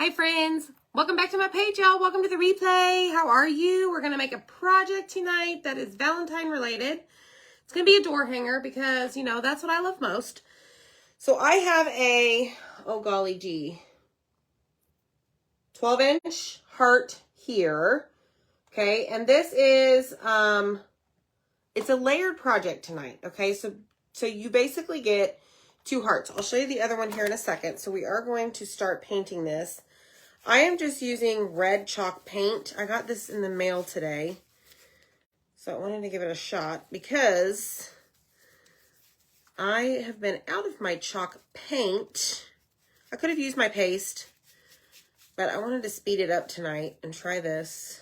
Hi friends, welcome back to my page, y'all. Welcome to the replay. How are you? We're going to make a project tonight that is Valentine related. It's going to be a door hanger because, you know, that's what I love most. So I have a, oh golly gee, 12-inch heart here. Okay, and this is, it's a layered project tonight. Okay, so you basically get two hearts. I'll show you the other one here in a second. So we are going to start painting this. I am just using red chalk paint. I got this in the mail today. So I wanted to give it a shot because I have been out of my chalk paint. I could have used my paste, but I wanted to speed it up tonight and try this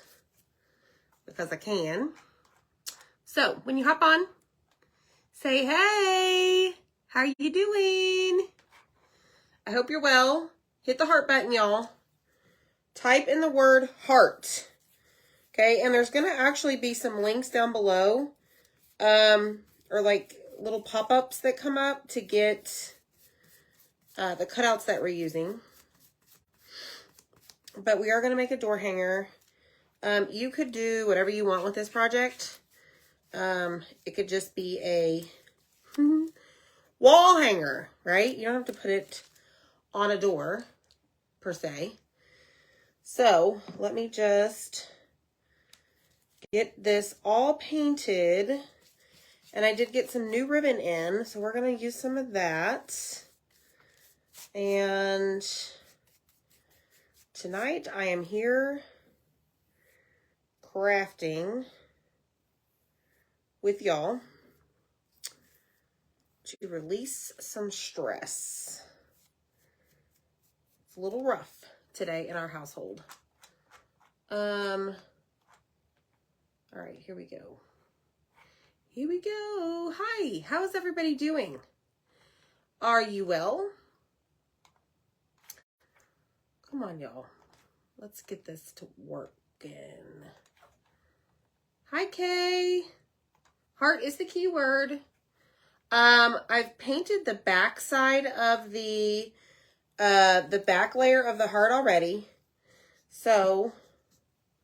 because I can. So when you hop on, say, hey, how are you doing? I hope you're well. Hit the heart button, y'all. Type in the word heart. Okay, and there's going to actually be some links down below, or like little pop-ups that come up to get the cutouts that we're using. But we are going to make a door hanger. You could do whatever you want with this project. It could just be a wall hanger, right? You don't have to put it on a door, per se. So let me just get this all painted. And I did get some new ribbon in, so we're going to use some of that. And tonight I am here crafting with y'all to release some stress. It's a little rough today in our household. All right, here we go. Here we go. Hi, how is everybody doing? Are you well? Come on, y'all. Let's get this to working. Hi, Kay. Heart is the key word. I've painted the back side of the back layer of the heart already. So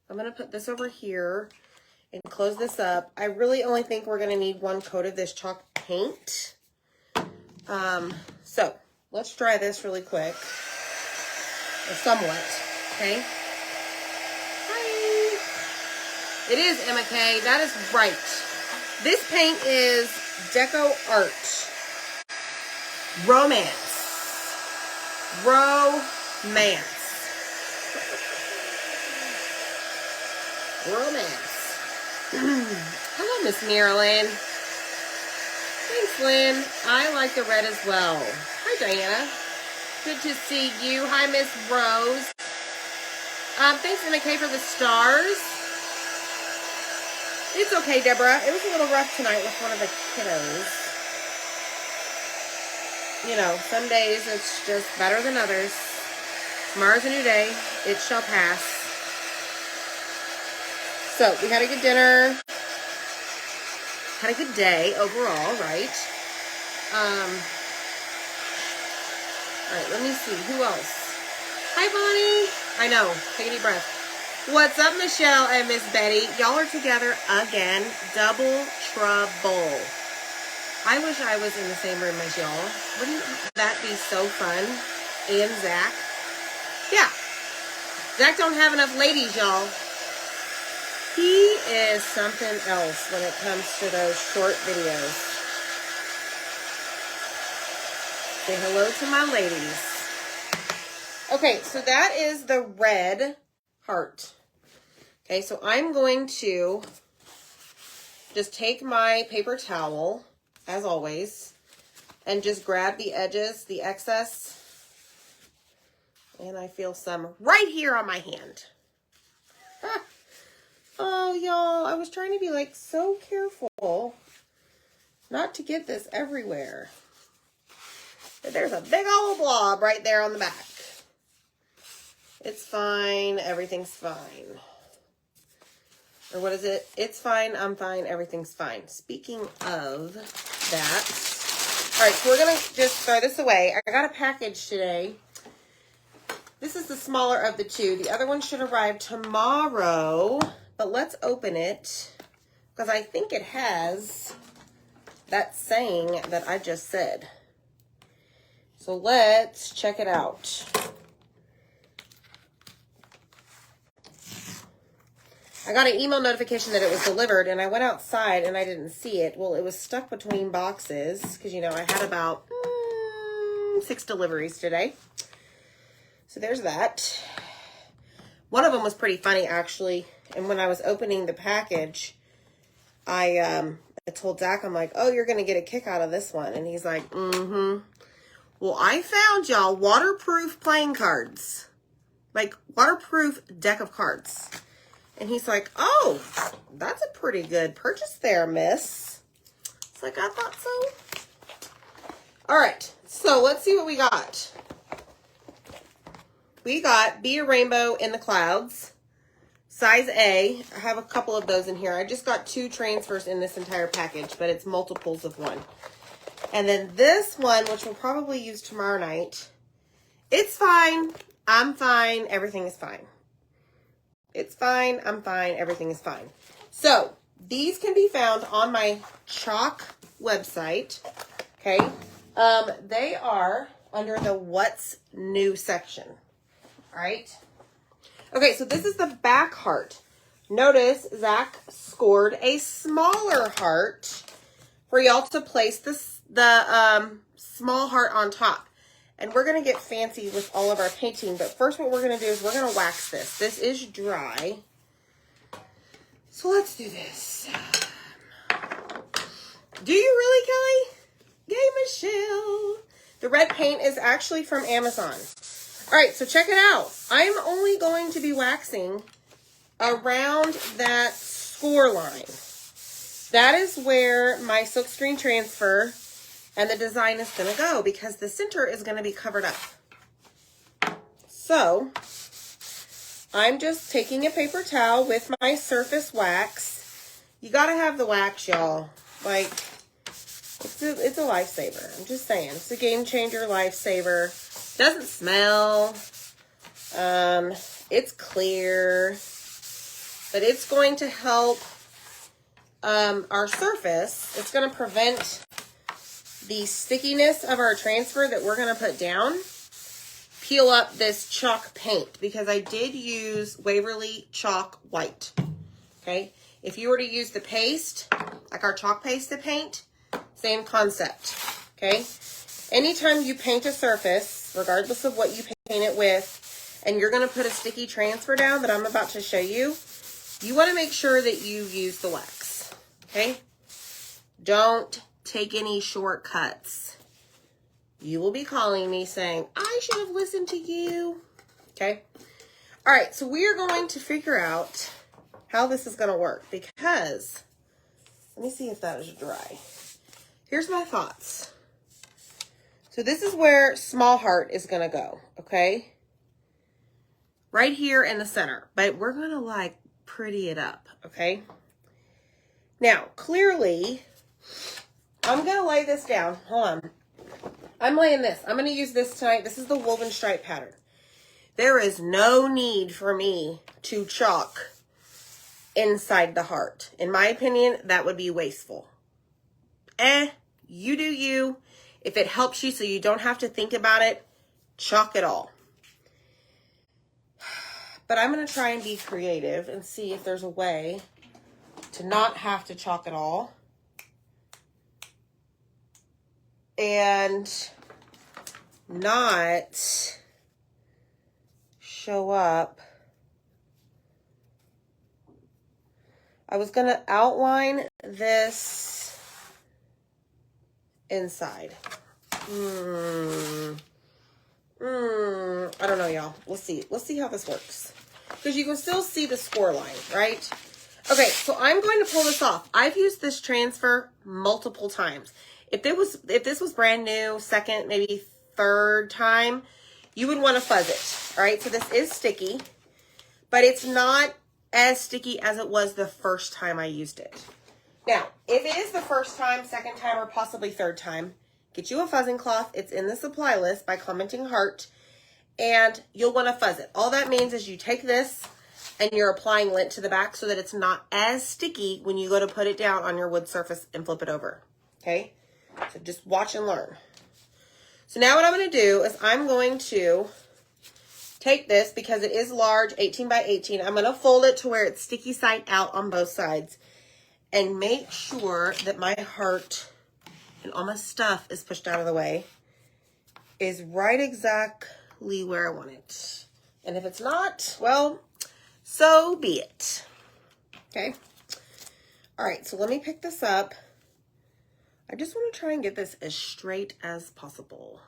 I'm going to put this over here and close this up. I really only think we're going to need one coat of this chalk paint. So let's try this really quick, or somewhat. Okay. Hi. It is Emma K. That is right. This paint is Deco Art. Romance. Romance. Hello, Miss Marilyn. Thanks, Lynn. I like the red as well. Hi, Diana. Good to see you. Hi, Miss Rose. Thanks, MK, for the stars. It's okay, Deborah. It was a little rough tonight with one of the kiddos. You know, some days it's just better than others. Tomorrow's a new day. It shall pass. So, we had a good dinner. Had a good day overall, right? All right, let me see. Who else? Hi, Bonnie. I know. Take a deep breath. What's up, Michelle and Miss Betty? Y'all are together again. Double trouble. I wish I was in the same room as y'all. Wouldn't that be so fun? And Zach. Yeah. Zach don't have enough ladies, y'all. He is something else when it comes to those short videos. Say hello to my ladies. Okay, so that is the red heart. Okay, so I'm going to just take my paper towel, as always, and just grab the edges, the excess. And I feel some right here on my hand. Ah. Oh, y'all, I was trying to be, like, so careful not to get this everywhere. But there's a big old blob right there on the back. It's fine. Everything's fine. Or what is it? It's fine. I'm fine. Everything's fine. Speaking of that. All right, so we're going to just throw this away. I got a package today This is the smaller of the two. The other one should arrive tomorrow, but let's open it because I think it has that saying that I just said. So let's check it out. I got an email notification that it was delivered, and I went outside and I didn't see it. Well, it was stuck between boxes because, you know, I had about 6 deliveries today. So there's that. One of them was pretty funny, actually. And when I was opening the package, I told Zach, I'm like, oh, you're going to get a kick out of this one. And he's like, mm-hmm. Well, I found y'all waterproof playing cards. Like, waterproof deck of cards. And he's like, oh, that's a pretty good purchase there, miss. It's like, I thought so. All right, so let's see what we got. We got Be a Rainbow in the Clouds, size A. I have a couple of those in here. I just got 2 transfers in this entire package, but it's multiples of one. And then this one, which we'll probably use tomorrow night. It's fine. I'm fine. Everything is fine. It's fine, I'm fine, everything is fine. So, these can be found on my Chalk website, okay? They are under the What's New section, all right? Okay, so this is the back heart. Notice Zach scored a smaller heart for y'all to place the small heart on top. And we're going to get fancy with all of our painting. But first what we're going to do is we're going to wax this. This is dry. So let's do this. Do you really, Kelly? Yay, Michelle. The red paint is actually from Amazon. All right, so check it out. I'm only going to be waxing around that score line. That is where my silkscreen transfer and the design is going to go because the center is going to be covered up. So, I'm just taking a paper towel with my surface wax. You got to have the wax, y'all. Like, it's a lifesaver. I'm just saying. It's a game changer lifesaver. Doesn't smell. It's clear. But it's going to help our surface. It's going to prevent the stickiness of our transfer that we're going to put down, peel up this chalk paint because I did use Waverly Chalk White, okay? If you were to use the paste, like our chalk paste to paint, same concept, okay? Anytime you paint a surface, regardless of what you paint it with, and you're going to put a sticky transfer down that I'm about to show you, you want to make sure that you use the wax, okay? Don't take any shortcuts. You will be calling me saying, I should have listened to you. Okay. All right. So we are going to figure out how this is going to work because let me see if that is dry. Here's my thoughts. So this is where small heart is going to go. Okay. Right here in the center, but we're going to like pretty it up. Okay. Now, clearly, I'm going to lay this down. Hold on. I'm laying this. I'm going to use this tonight. This is the woven stripe pattern. There is no need for me to chalk inside the heart. In my opinion, that would be wasteful. You do you. If it helps you so you don't have to think about it, chalk it all. But I'm going to try and be creative and see if there's a way to not have to chalk it all. And not show up. I was going to outline this inside. I don't know, y'all. We'll see. Let's see how this works. Because you can still see the score line, right? Okay, so I'm going to pull this off. I've used this transfer multiple times. If this was brand new, second, maybe third time, you would want to fuzz it, all right? So this is sticky, but it's not as sticky as it was the first time I used it. Now, if it is the first time, second time, or possibly third time, get you a fuzzing cloth. It's in the supply list by commenting heart, and you'll want to fuzz it. All that means is you take this and you're applying lint to the back so that it's not as sticky when you go to put it down on your wood surface and flip it over. Okay, so just watch and learn. So now what I'm going to do is I'm going to take this, because it is large, 18 by 18. I'm going to fold it to where it's sticky side out on both sides and make sure that my heart and all my stuff is pushed out of the way, is right exactly where I want it. And if it's not, well, so be it. Okay. All right, so let me pick this up. I just want to try and get this as straight as possible.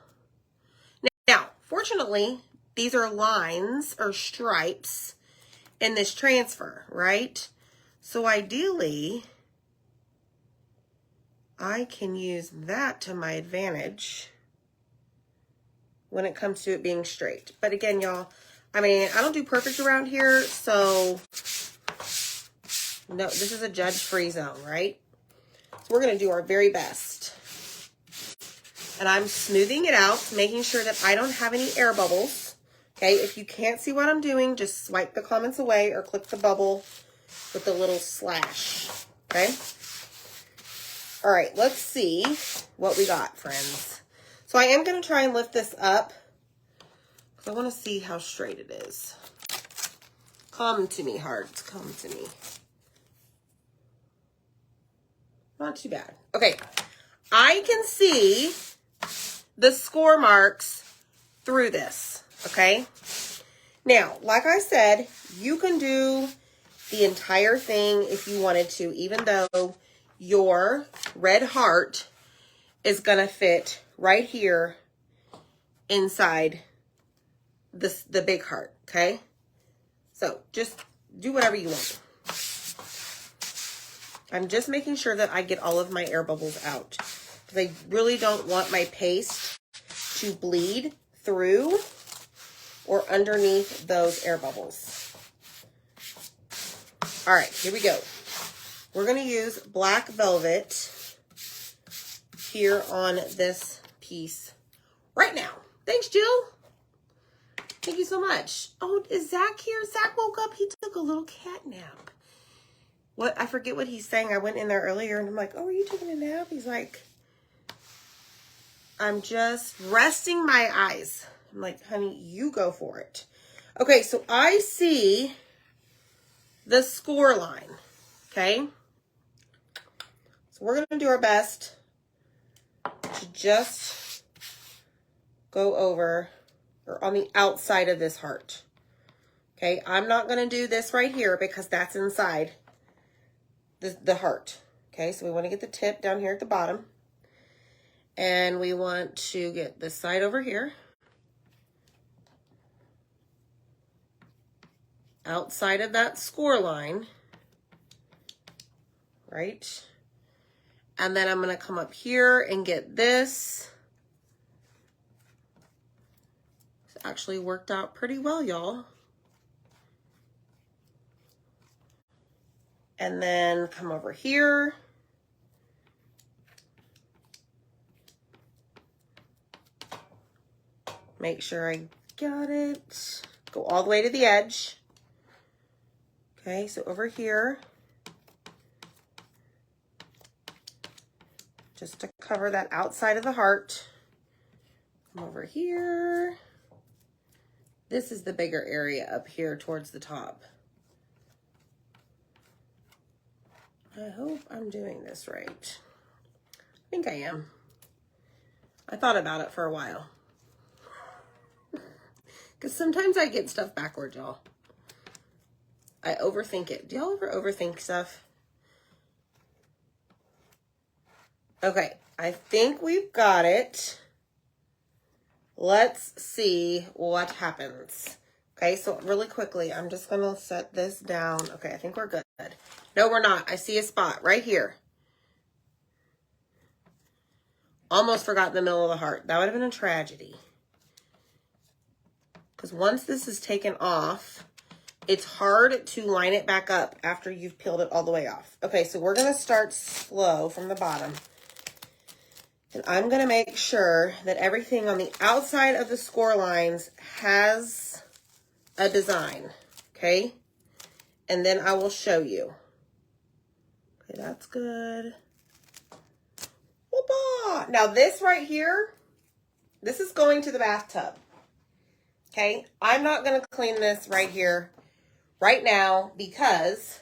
Now, fortunately, these are lines or stripes in this transfer, right? So ideally, I can use that to my advantage when it comes to it being straight. But again, y'all, I mean, I don't do perfect around here, so no, this is a judge-free zone, right? So we're going to do our very best. And I'm smoothing it out, making sure that I don't have any air bubbles. Okay, if you can't see what I'm doing, just swipe the comments away or click the bubble with the little slash. Okay? All right, let's see what we got, friends. So I am going to try and lift this up because I want to see how straight it is. Come to me, hearts. Come to me. Not too bad. Okay, I can see the score marks through this, okay? Now, like I said, you can do the entire thing if you wanted to, even though your red heart is gonna fit right here inside this, the big heart, okay? So just do whatever you want. I'm just making sure that I get all of my air bubbles out, because I really don't want my paste to bleed through or underneath those air bubbles. All right, here we go. We're going to use black velvet here on this piece right now. Thanks, Jill. Thank you so much. Oh, is Zach here? Zach woke up. He took a little cat nap. What? I forget what he's saying. I went in there earlier and I'm like, oh, are you taking a nap? He's like, I'm just resting my eyes. I'm like, honey, you go for it. Okay, so I see the score line, okay? So we're going to do our best to just go over or on the outside of this heart. Okay, I'm not going to do this right here because that's inside the heart. Okay, so we want to get the tip down here at the bottom. And we want to get this side over here. Outside of that score line. Right? And then I'm going to come up here and get this. It's actually worked out pretty well, y'all. And then come over here. Make sure I got it. Go all the way to the edge. Okay, so over here. Just to cover that outside of the heart. Come over here. This is the bigger area up here towards the top. I hope I'm doing this right. I think I am. I thought about it for a while. Because sometimes I get stuff backwards, y'all. I overthink it. Do y'all ever overthink stuff? Okay, I think we've got it. Let's see what happens. Okay, so really quickly, I'm just going to set this down. Okay, I think we're good. No, we're not. I see a spot right here. Almost forgot the middle of the heart. That would have been a tragedy. Because once this is taken off, it's hard to line it back up after you've peeled it all the way off. Okay, so we're going to start slow from the bottom. And I'm going to make sure that everything on the outside of the score lines has a design, okay? And then I will show you. Okay, that's good. Whoop-ah! Now this right here, this is going to the bathtub, okay? I'm not going to clean this right here, right now, because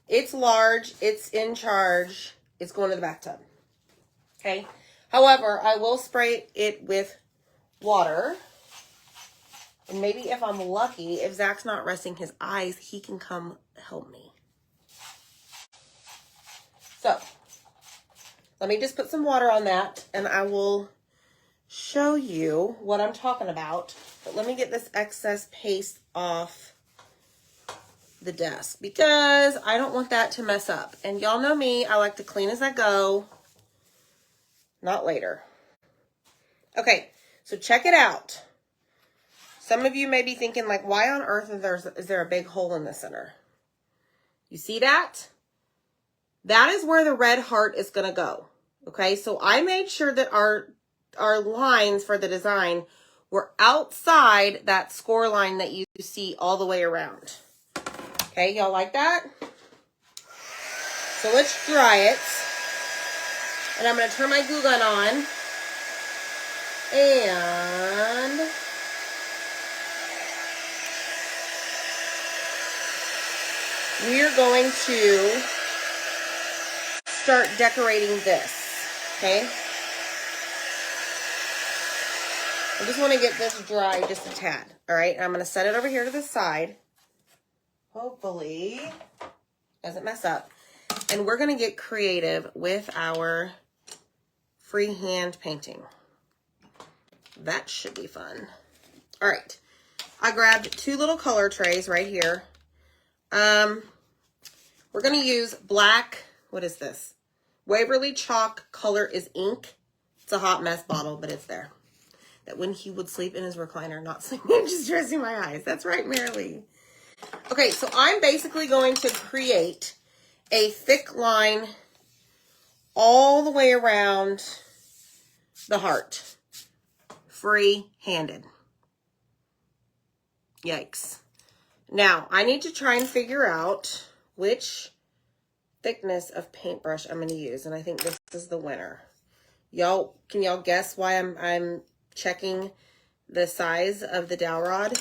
it's large, it's in charge, it's going to the bathtub, okay? However, I will spray it with water. And maybe if I'm lucky, if Zach's not resting his eyes, he can come help me. So, let me just put some water on that, and I will show you what I'm talking about. But let me get this excess paste off the desk, because I don't want that to mess up. And y'all know me, I like to clean as I go, not later. Okay, so check it out. Some of you may be thinking, like, why on earth is there a big hole in the center? You see that? That is where the red heart is going to go. Okay, so I made sure that our lines for the design were outside that score line that you see all the way around. Okay, y'all like that? So let's dry it. And I'm going to turn my glue gun on. And we're going to start decorating this, okay? I just want to get this dry just a tad, all right? I'm going to set it over here to the side. Hopefully, doesn't mess up. And we're going to get creative with our freehand painting. That should be fun. All right. I grabbed 2 little color trays right here. We're going to use black, what is this? Waverly Chalk Color is Ink. It's a hot mess bottle, but it's there. That when he would sleep in his recliner, not sleeping, just dressing my eyes. That's right, Marilee. Okay, so I'm basically going to create a thick line all the way around the heart. Free-handed. Yikes. Now, I need to try and figure out which thickness of paintbrush I'm going to use. And I think this is the winner. Can y'all guess why I'm checking the size of the dowel rod?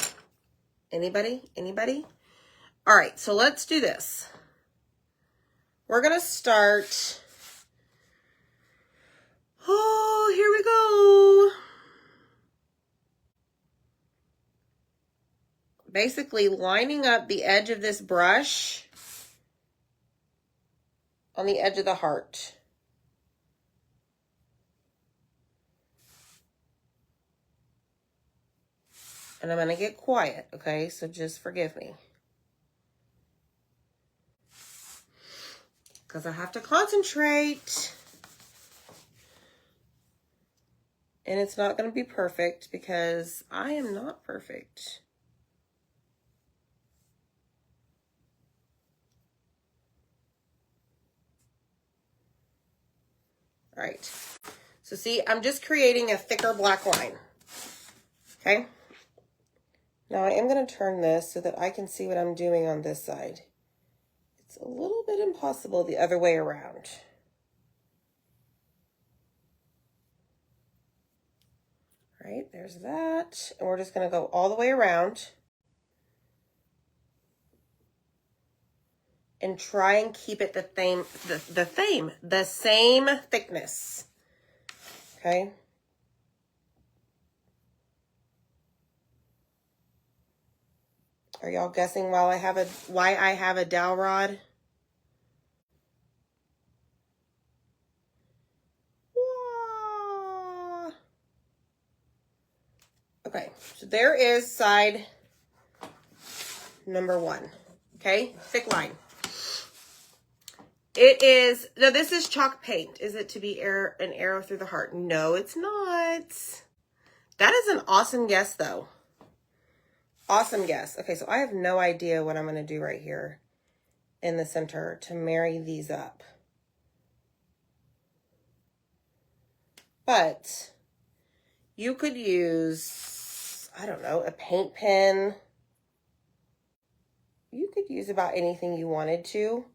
Anybody? Anybody? All right, so let's do this. We're going to start. Oh, here we go. Basically lining up the edge of this brush on the edge of the heart. And I'm going to get quiet, okay? So just forgive me. Because I have to concentrate. And it's not going to be perfect because I am not perfect. All right. So see, I'm just creating a thicker black line. Okay. Now I am going to turn this so that I can see what I'm doing on this side. It's a little bit impossible the other way around. All right, there's that. And we're just going to go all the way around. And try and keep it the same thickness. Okay. Are y'all guessing why I have a dowel rod? Okay, so there is side number 1. Okay, thick line. It is, now this is chalk paint. Is it to be an arrow through the heart? No, it's not. That is an awesome guess, though. Awesome guess. Okay, so I have no idea what I'm going to do right here in the center to marry these up. But you could use, I don't know, a paint pen. You could use about anything you wanted to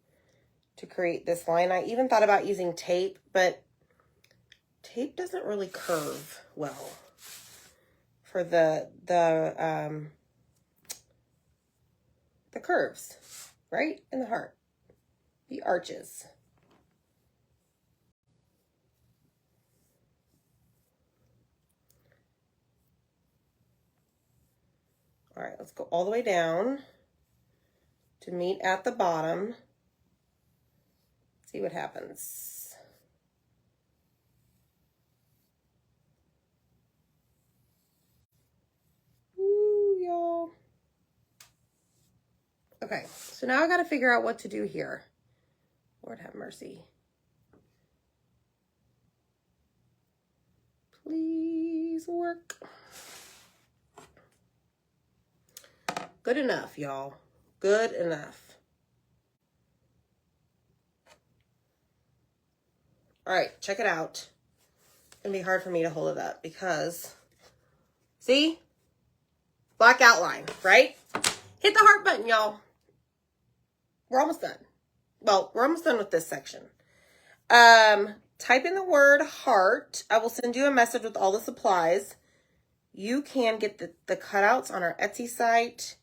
create this line. I even thought about using tape, but tape doesn't really curve well for the curves, right? In the heart, the arches. All right, let's go all the way down to meet at the bottom. See what happens. Ooh, y'all. Okay, so now I got to figure out what to do here. Lord have mercy. Please work. Good enough, y'all. Good enough. All right, check it out. It's gonna be hard for me to hold it up because, see? Black outline, right? Hit the heart button, y'all. We're almost done. Well, we're almost done with this section. Type in the word heart. I will send you a message with all the supplies. You can get the cutouts on our Etsy site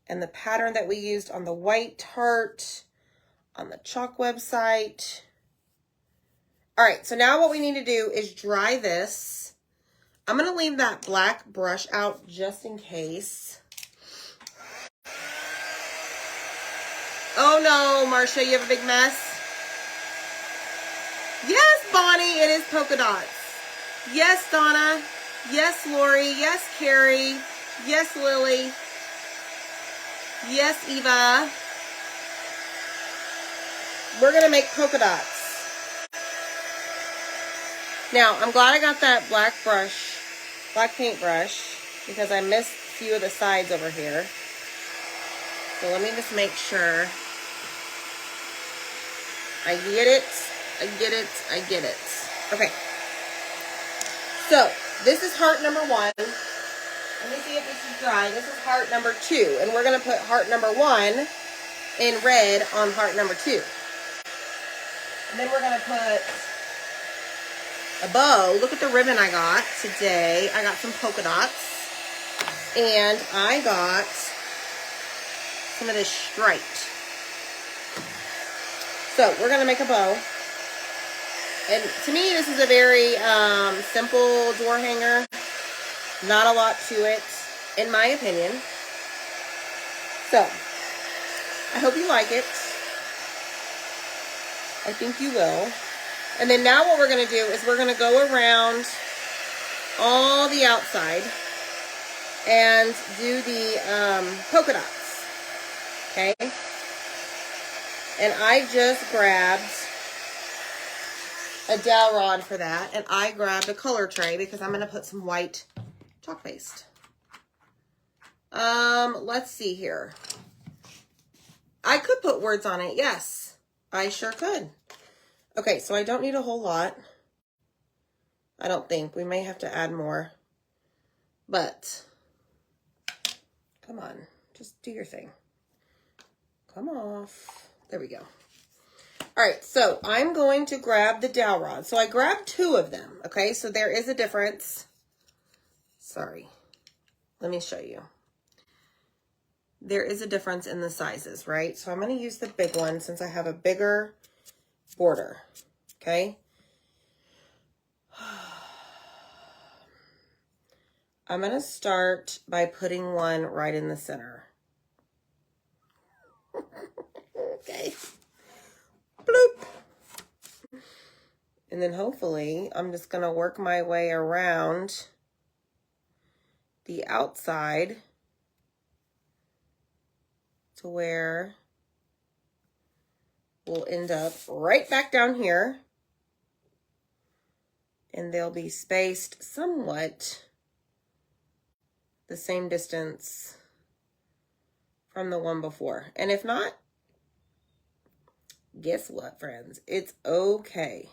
and the pattern that we used on the white heart on the chalk website. All right, so now what we need to do is dry this. I'm going to leave that black brush out just in case. Oh no, Marcia, you have a big mess. Yes, Bonnie, it is polka dots. Yes, Donna. Yes, Lori. Yes, Carrie. Yes, Lily. Yes, Eva. We're going to make polka dots. Now, I'm glad I got that black paintbrush, because I missed a few of the sides over here. So let me just make sure. I get it. I get it. I get it. Okay. So, this is heart number 1. Let me see if this is dry. This is heart number 2. And we're going to put heart number 1 in red on heart number 2. And then we're going to put a bow. Look at the ribbon I got today. I got some polka dots. And I got some of this striped. So we're going to make a bow. And to me, this is a very simple door hanger. Not a lot to it, in my opinion. So, I hope you like it. I think you will. And then now what we're going to do is we're going to go around all the outside and do the polka dots. Okay? And I just grabbed a dowel rod for that. And I grabbed a color tray because I'm going to put some white chalk paste. Let's see here. I could put words on it. Yes, I sure could. Okay, so I don't need a whole lot. I don't think. We may have to add more. But, come on. Just do your thing. Come off. There we go. All right, so I'm going to grab the dowel rod. So I grabbed 2 of them, okay? So there is a difference. Sorry. Let me show you. There is a difference in the sizes, right? So I'm going to use the big one since I have a bigger border, okay? I'm going to start by putting one right in the center. Okay. Bloop. And then hopefully I'm just going to work my way around the outside to where we'll end up right back down here. And they'll be spaced somewhat the same distance from the one before. And if not, guess what, friends? It's okay.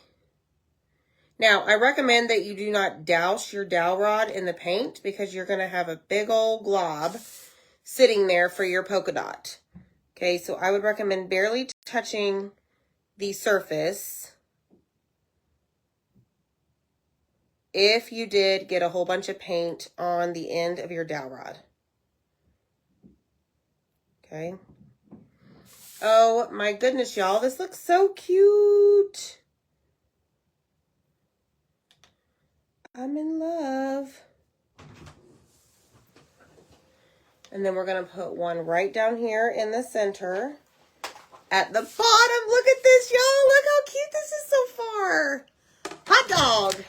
Now, I recommend that you do not douse your dowel rod in the paint because you're going to have a big old glob sitting there for your polka dot. Okay, so I would recommend barely touching the surface if you did get a whole bunch of paint on the end of your dowel rod. Okay. Oh my goodness, y'all, this looks so cute. I'm in love. And then we're going to put one right down here in the center. At the bottom, look at this, y'all. Look how cute this is so far. Hot dog.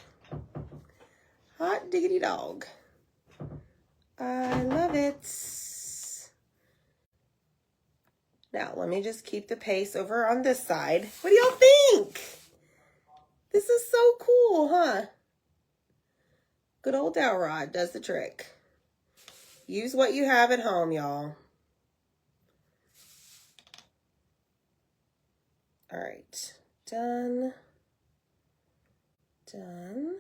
Hot diggity dog. I love it. Now, let me just keep the pace over on this side. What do y'all think? This is so cool, huh? Good old dowel rod does the trick. Use what you have at home, y'all. All right, done. Done.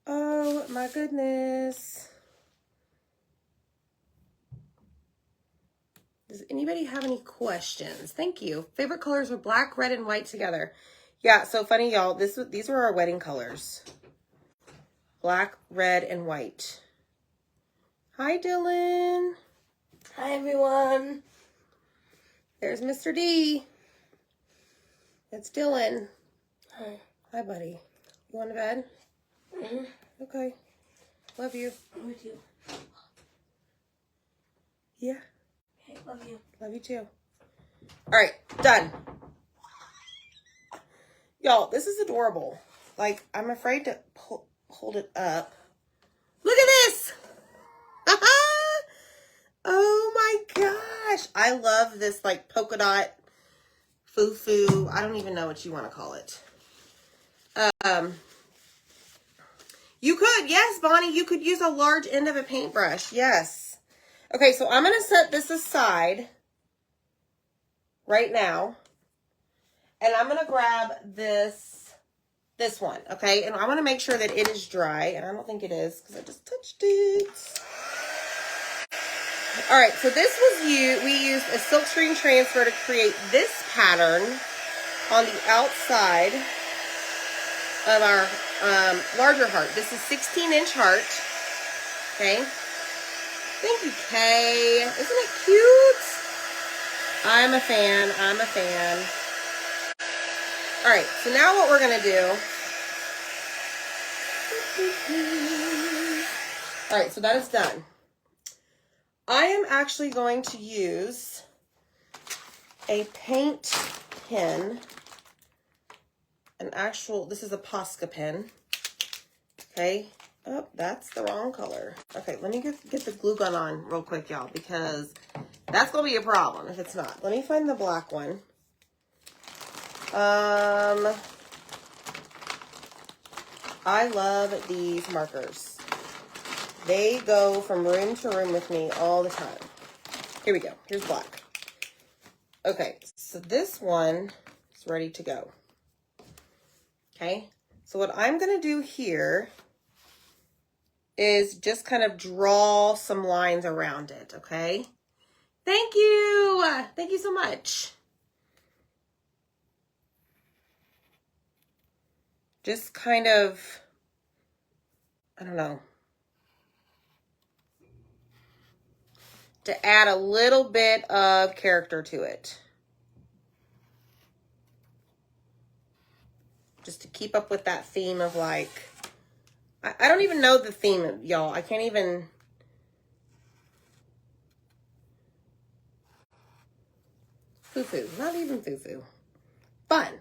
Oh my goodness. Does anybody have any questions? Thank you. Favorite colors were black, red, and white together. Yeah, so funny, y'all. These were our wedding colors. Black, red, and white. Hi, Dylan. Hi, everyone. There's Mr. D. That's Dylan. Hi. Hi, buddy. You want to bed? Mm-hmm. Okay. Love you. Love you. Yeah. Okay, love you. Love you too. All right, done. Y'all, this is adorable. Like, I'm afraid to hold it up. Look at this. Oh my gosh. I love this like polka dot foo-foo. I don't even know what you want to call it. You could, yes, Bonnie, you could use a large end of a paintbrush. Yes. Okay, so I'm going to set this aside right now. And I'm going to grab this one, okay? And I want to make sure that it is dry. And I don't think it is because I just touched it. All right, so this was we used a silkscreen transfer to create this pattern on the outside of our larger heart. This is 16-inch heart, okay? Thank you, Kay. Isn't it cute? I'm a fan. I'm a fan. All right, so now what we're going to do. All right, so that is done. I am actually going to use a paint pen. This is a Posca pen. Okay. Oh, that's the wrong color. Okay, let me get the glue gun on real quick, y'all, because that's going to be a problem if it's not. Let me find the black one. I love these markers. They go from room to room with me all the time. Here we go. Here's black. Okay, so this one is ready to go. Okay, so what I'm going to do here is just kind of draw some lines around it, okay? Thank you. Thank you so much. Just kind of, I don't know, to add a little bit of character to it. Just to keep up with that theme of like, I don't even know the theme, y'all. I can't even. Foo-foo. Not even foo-foo. Fun.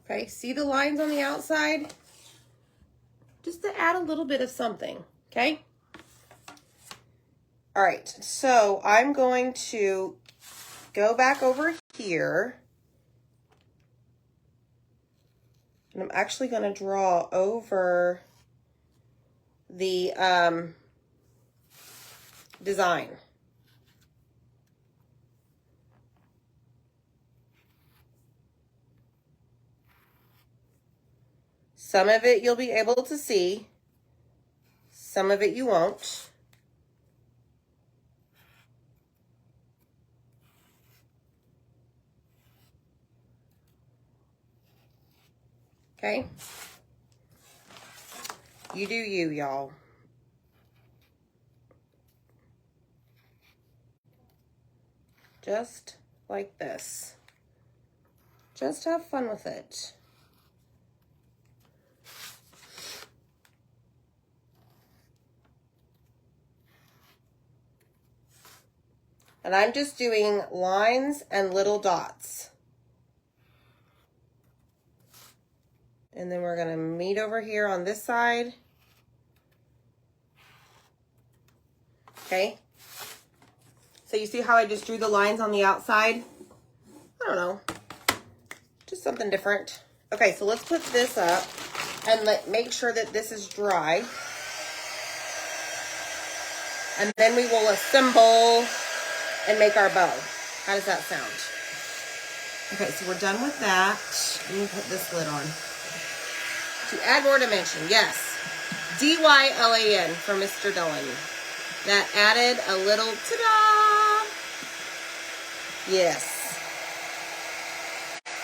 Okay, see the lines on the outside? Just to add a little bit of something, okay? All right, so I'm going to go back over here. And I'm actually going to draw over the design. Some of it you'll be able to see, some of it you won't. Okay? You do you, y'all. Just like this. Just have fun with it. And I'm just doing lines and little dots. And then we're gonna meet over here on this side. Okay. So you see how I just drew the lines on the outside? I don't know. Just something different. Okay, so let's put this up and make sure that this is dry. And then we will assemble and make our bow. How does that sound? Okay, so we're done with that. Let me put this lid on. To add more dimension, yes. DYLAN for Mr. Dillon. That added a little ta-da! Yes.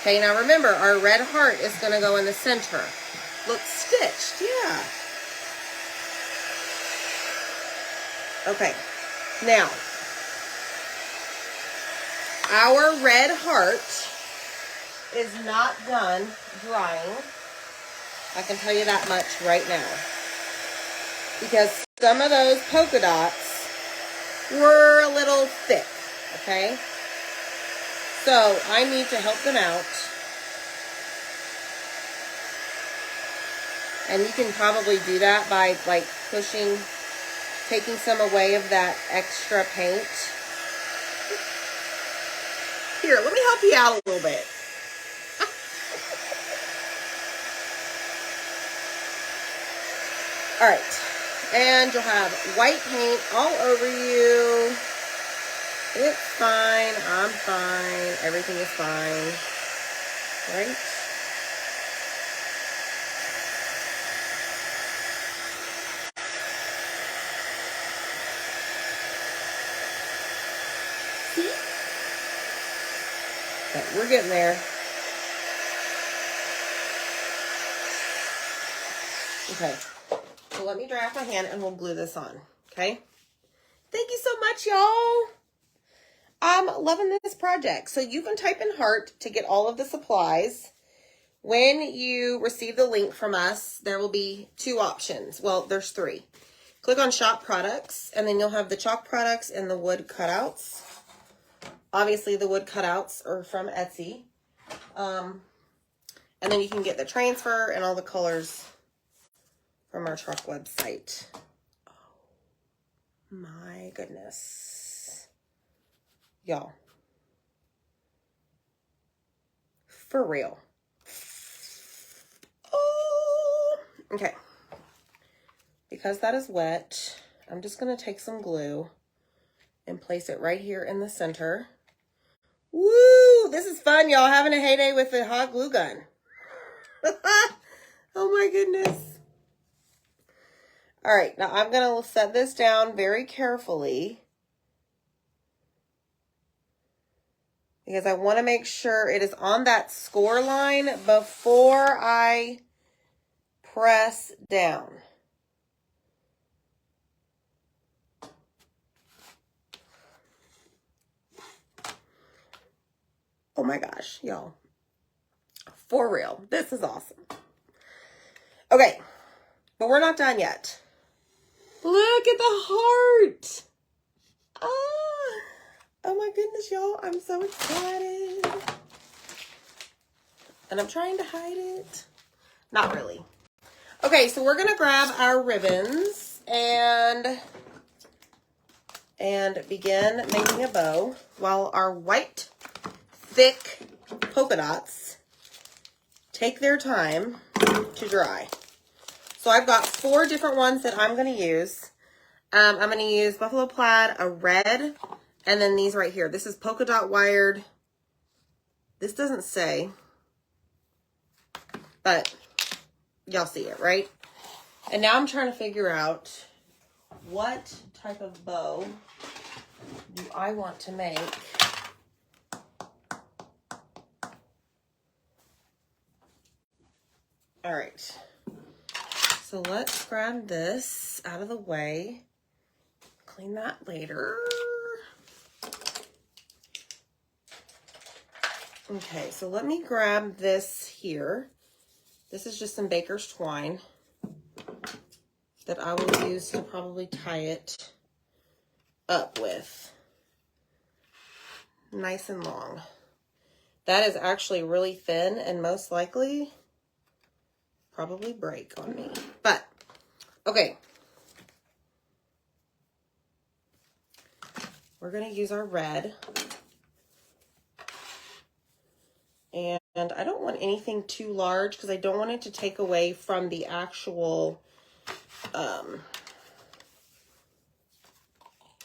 Okay, now remember, our red heart is going to go in the center. Look, stitched, yeah. Okay, now, our red heart is not done drying. I can tell you that much right now. Because some of those polka dots were a little thick, okay? So I need to help them out. And you can probably do that by like pushing, taking some away of that extra paint. Here, let me help you out a little bit. All right, and you'll have white paint all over you. It's fine, I'm fine, everything is fine, right? See? Okay, we're getting there. Okay. So let me dry off my hand and we'll glue this on, okay? Thank you so much, y'all. I'm loving this project. So you can type in heart to get all of the supplies. When you receive the link from us, there will be two options. Well, there's three. Click on shop products, and then you'll have the chalk products and the wood cutouts. Obviously, the wood cutouts are from Etsy. And then you can get the transfer and all the colors from our truck website. Oh my goodness. Y'all. For real. Oh. Okay. Because that is wet, I'm just going to take some glue and place it right here in the center. Woo! This is fun, y'all. Having a heyday with the hot glue gun. Oh my goodness. All right, now I'm going to set this down very carefully because I want to make sure it is on that score line before I press down. Oh my gosh, y'all. For real, this is awesome. Okay, but we're not done yet. Look at the heart. Ah, oh my goodness, y'all. I'm so excited. And I'm trying to hide it. Not really. Okay, so we're going to grab our ribbons and begin making a bow while our white, thick polka dots take their time to dry. So I've got 4 different ones that I'm going to use. I'm going to use buffalo plaid, a red, and then these right here. This is polka dot wired. This doesn't say, but y'all see it, right? And now I'm trying to figure out what type of bow do I want to make. All right. So let's grab this out of the way. Clean that later. Okay, so let me grab this here. This is just some baker's twine that I will use to probably tie it up with. Nice and long. That is actually really thin and most likely probably break on me. But, okay. We're going to use our red. And I don't want anything too large because I don't want it to take away from the actual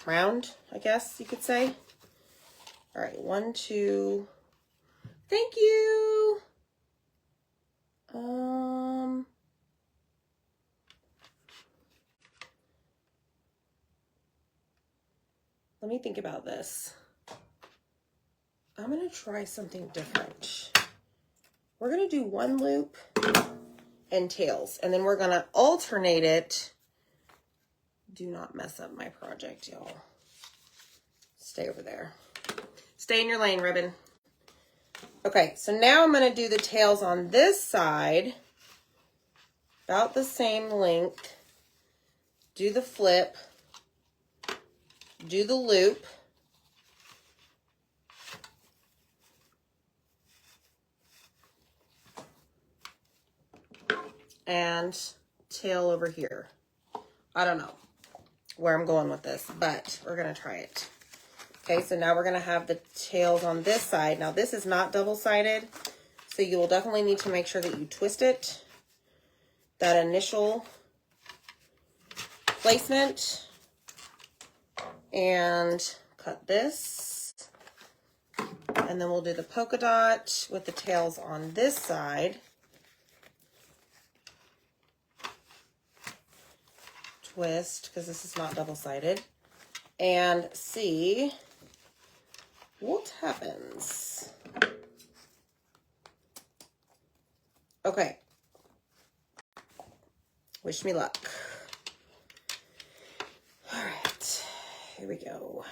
round, I guess you could say. All right, 1, 2. Thank you. Let me think about this. I'm going to try something different. We're going to do 1 loop and tails, and then we're going to alternate it. Do not mess up my project, y'all. Stay over there. Stay in your lane, ribbon. Okay, so now I'm going to do the tails on this side, about the same length. Do the flip, do the loop, and tail over here. I don't know where I'm going with this, but we're going to try it. Okay, so now we're going to have the tails on this side. Now, this is not double-sided, so you will definitely need to make sure that you twist it. That initial placement. And cut this. And then we'll do the polka dot with the tails on this side. Twist, because this is not double-sided. And see what happens. Okay. Wish me luck. All right, here we go.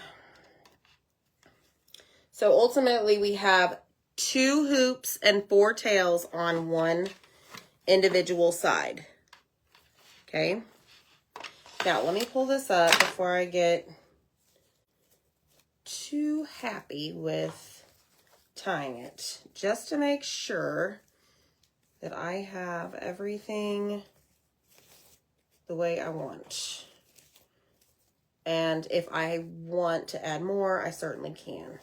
So ultimately we have 2 hoops and 4 tails on one individual side. Okay. Now let me pull this up before I get too happy with tying it, just to make sure that I have everything the way I want. And if I want to add more, I certainly can.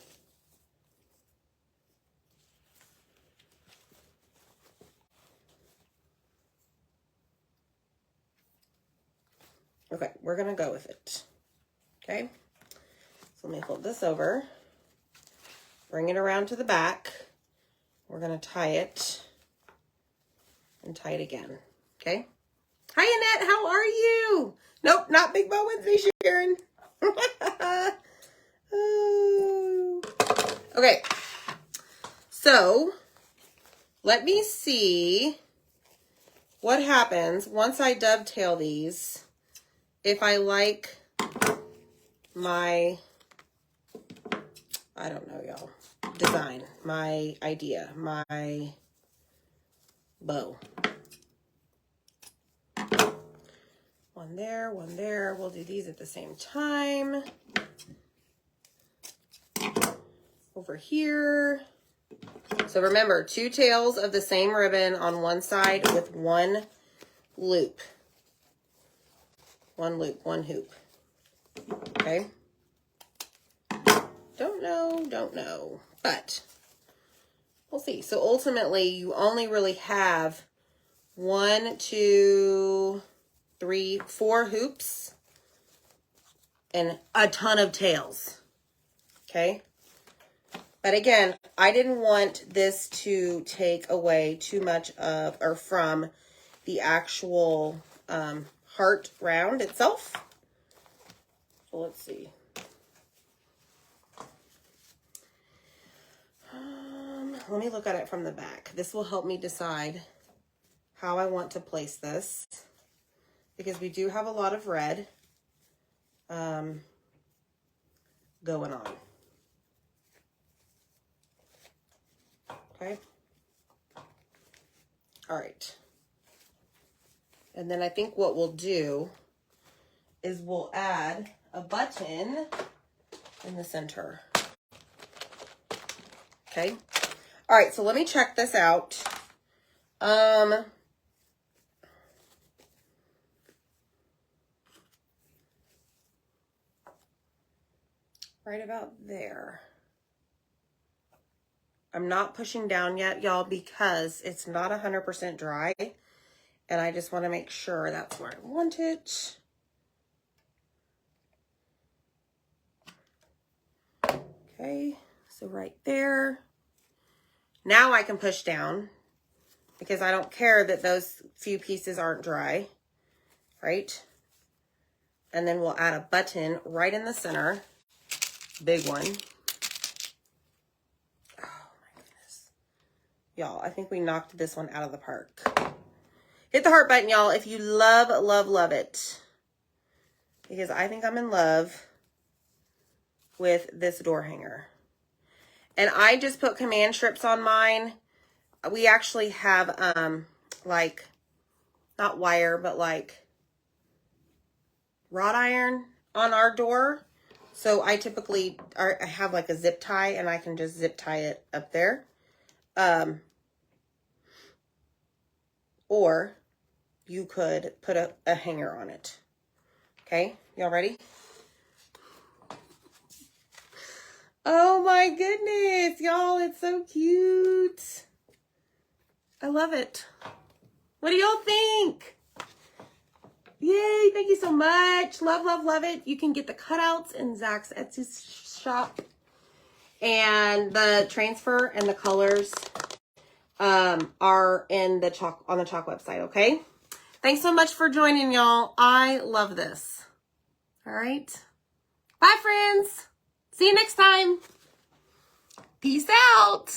Okay, we're gonna go with it. Okay, so let me flip this over, bring it around to the back. We're gonna tie it and tie it again. Okay. Hi, Annette. How are you? Nope, not Big Bow Wednesday, Sharon. Oh. Okay. So, let me see what happens once I dovetail these. If I like my, I don't know, y'all, design, my idea, my bow. One there, one there. We'll do these at the same time. Over here. So remember, 2 tails of the same ribbon on one side with 1 loop. 1 loop, 1 hoop. Okay. Don't know, but we'll see. So ultimately, you only really have 1, 2, 3, 4 hoops and a ton of tails. Okay. But again, I didn't want this to take away too much of or from the actual heart round itself. So let's see. Let me look at it from the back. This will help me decide how I want to place this, because we do have a lot of red going on. Okay. All right. And then I think what we'll do is we'll add a button in the center. Okay. All right, so let me check this out. Right about there. I'm not pushing down yet, y'all, because it's not 100% dry. And I just want to make sure that's where I want it. Okay, so right there. Now I can push down because I don't care that those few pieces aren't dry, right? And then we'll add a button right in the center. Big one. Oh my goodness. Y'all, I think we knocked this one out of the park. Hit the heart button, y'all, if you love, love, love it. Because I think I'm in love with this door hanger. And I just put command strips on mine. We actually have, like, not wire, but like wrought iron on our door. So I typically I have like a zip tie, and I can just zip tie it up there. Or you could put a hanger on it. Okay, y'all ready? Oh my goodness, y'all, it's so cute. I love it. What do y'all think? Yay, thank you so much. Love, love, love it. You can get the cutouts in Zach's Etsy shop. And the transfer and the colors are in the on the Chalk website, okay? Thanks so much for joining, y'all. I love this. All right. Bye, friends. See you next time. Peace out.